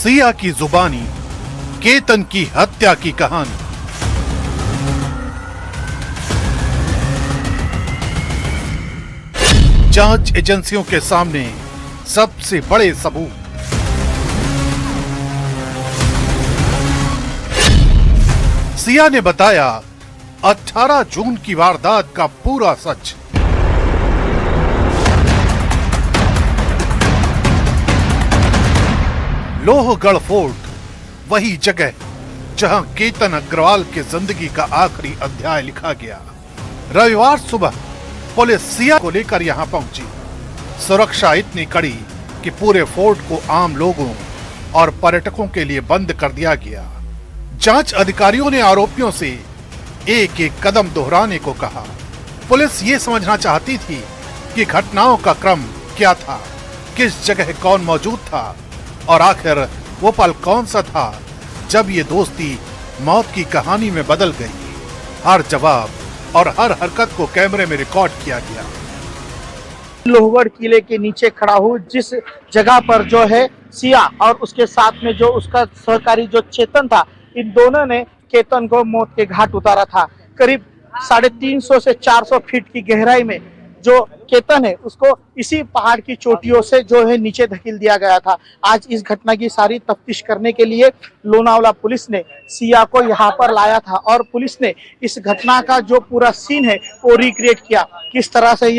सिया की जुबानी केतन की हत्या की कहानी। जांच एजेंसियों के सामने सबसे बड़े सबूत। सिया ने बताया 18 जून की वारदात का पूरा सच। लोहगढ़ फोर्ट वही जगह जहां केतन अग्रवाल के जिंदगी का आखिरी अध्याय लिखा गया। रविवार सुबह पुलिस सिया को लेकर यहां पहुंची। सुरक्षा इतनी कड़ी कि पूरे फोर्ट को आम लोगों और पर्यटकों के लिए बंद कर दिया गया। जांच अधिकारियों ने आरोपियों से एक एक कदम दोहराने को कहा। पुलिस ये समझना चाहती थी कि घटनाओं का क्रम क्या था, किस जगह कौन मौजूद था और आखिर वो पल कौन सा था जब ये दोस्ती मौत की कहानी में बदल गई। हर जवाब और हर हरकत को कैमरे में रिकॉर्ड किया गया। लोहगढ़ किले के नीचे खड़ा हूँ, जिस जगह पर जो है सिया और उसके साथ में जो उसका सहकारी जो चेतन था, इन दोनों ने केतन को मौत के घाट उतारा था। करीब 350 से 400 फीट की गहराई में जो केतन है उसको इसी पहाड़ की चोटियों से जो है नीचे धकेल दिया गया था। आज इस घटना की सारी तफ्तीश करने के लिए लोनावाला पुलिस ने सिया को यहाँ पर लाया था और पुलिस ने इस घटना का जो पूरा सीन है वो रिक्रिएट किया। किस तरह से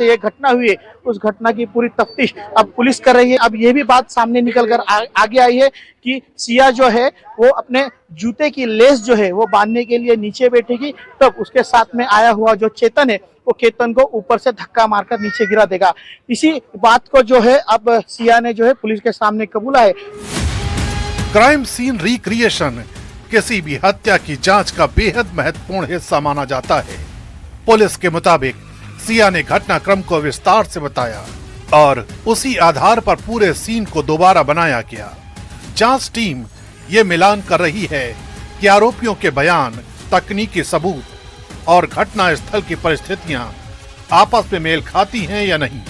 ये घटना हुई है, उस घटना की पूरी तफ्तीश अब पुलिस कर रही है। अब ये भी बात सामने निकल कर आगे आई है कि सिया जो है वो अपने जूते की लेस जो है वो बांधने के लिए नीचे बैठेगी, तब उसके साथ में आया हुआ जो चेतन है वो केतन को ऊपर से धक्का मारकर नीचे गिरा देगा। इसी बात को जो है अब सिया ने जो है पुलिस के सामने कबूला है। क्राइम सीन रिक्रिएशन किसी भी हत्या की जांच का बेहद महत्वपूर्ण हिस्सा माना जाता है। पुलिस के मुताबिक सिया ने घटनाक्रम को विस्तार से बताया और उसी आधार पर पूरे सीन को दोबारा बनाया गया। जांच टीम ये मिलान कर रही है कि आरोपियों के बयान, तकनीकी सबूत और घटना स्थल की परिस्थितियां आपस में मेल खाती हैं या नहीं।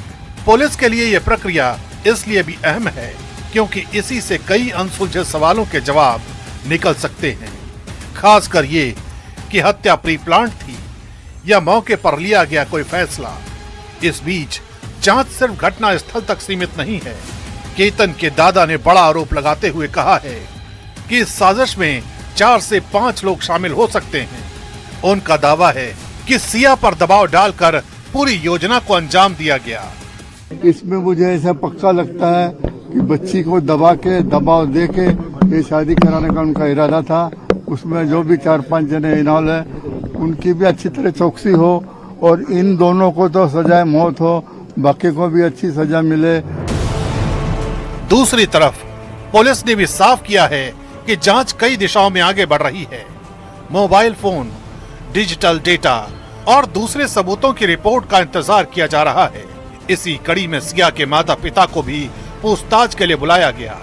पुलिस के लिए यह प्रक्रिया इसलिए भी अहम है क्योंकि इसी से कई अनसुलझे सवालों के जवाब निकल सकते हैं, खासकर ये कि हत्या प्री प्लांट थी या मौके पर लिया गया कोई फैसला। इस बीच जांच सिर्फ घटना स्थल तक सीमित नहीं है। केतन के दादा ने बड़ा आरोप लगाते हुए कहा है कि इस साजिश में 4 से 5 लोग शामिल हो सकते हैं। उनका दावा है कि सिया पर दबाव डालकर पूरी योजना को अंजाम दिया गया। इसमें मुझे ऐसा पक्का लगता है कि बच्ची को दबाव दे के ये शादी कराने का उनका इरादा था। उसमें जो भी 4-5 जने इन्वॉल्व है उनकी भी अच्छी तरह चौकसी हो और इन दोनों को तो सजाए मौत हो, बाकी को भी अच्छी सजा मिले। दूसरी तरफ पुलिस ने भी साफ किया है कि जांच कई दिशाओं में आगे बढ़ रही है। मोबाइल फोन, डिजिटल डेटा और दूसरे सबूतों की रिपोर्ट का इंतजार किया जा रहा है। इसी कड़ी में सिया के माता पिता को भी पूछताछ के लिए बुलाया गया।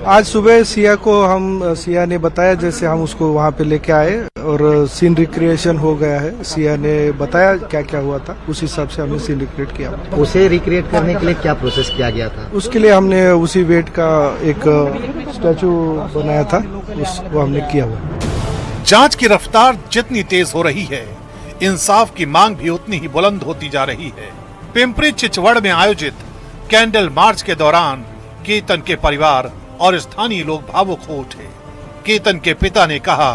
आज सुबह सिया ने बताया, जैसे हम उसको वहाँ पे लेके आए और सीन रिक्रिएशन हो गया है। सिया ने बताया क्या क्या हुआ था, उस हिसाब से हमने सीन रिक्रिएट किया। उसे रिक्रिएट करने के लिए क्या प्रोसेस किया गया था? उसके लिए हमने उसी वेट का एक स्टैचू बनाया था, वो हमने किया हुआ। जांच की रफ्तार जितनी तेज हो रही है, इंसाफ की मांग भी उतनी ही बुलंद होती जा रही है। पिंपरी चिचवड़ में आयोजित कैंडल मार्च के दौरान केतन के परिवार और स्थानीय लोग भावुक हो उठे। केतन के पिता ने कहा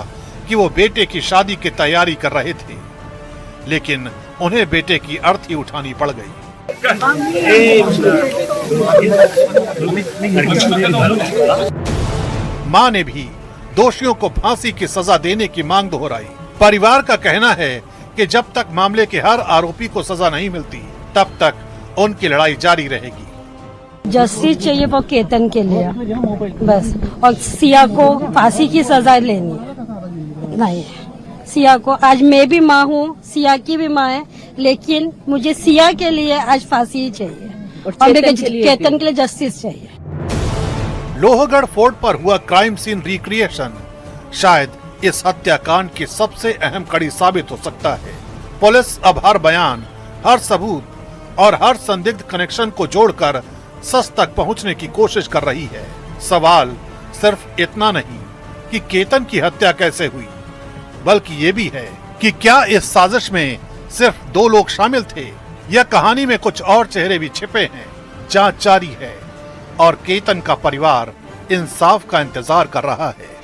कि वो बेटे की शादी की तैयारी कर रहे थे, लेकिन उन्हें बेटे की अर्थी उठानी पड़ गई। मां ने भी दोषियों को फांसी की सजा देने की मांग दोहराई। परिवार का कहना है कि जब तक मामले के हर आरोपी को सजा नहीं मिलती, तब तक उनकी लड़ाई जारी रहेगी। जस्टिस चाहिए वो केतन के लिए बस, और सिया को फांसी की सजा लेनी है। नहीं, सिया को, आज मैं भी माँ हूँ, सिया की भी माँ है, लेकिन मुझे सिया के लिए आज फांसी ही चाहिए और केतन के लिए जस्टिस चाहिए। लोहगढ़ फोर्ट पर हुआ क्राइम सीन रिक्रिएशन शायद इस हत्याकांड की सबसे अहम कड़ी साबित हो सकता है। पुलिस अब हर बयान, हर सबूत और हर संदिग्ध कनेक्शन को जोड़कर सच तक पहुंचने की कोशिश कर रही है। सवाल सिर्फ इतना नहीं कि केतन की हत्या कैसे हुई, बल्कि ये भी है कि क्या इस साजिश में सिर्फ 2 लोग शामिल थे या कहानी में कुछ और चेहरे भी छिपे हैं। जांच जारी है और केतन का परिवार इंसाफ का इंतजार कर रहा है।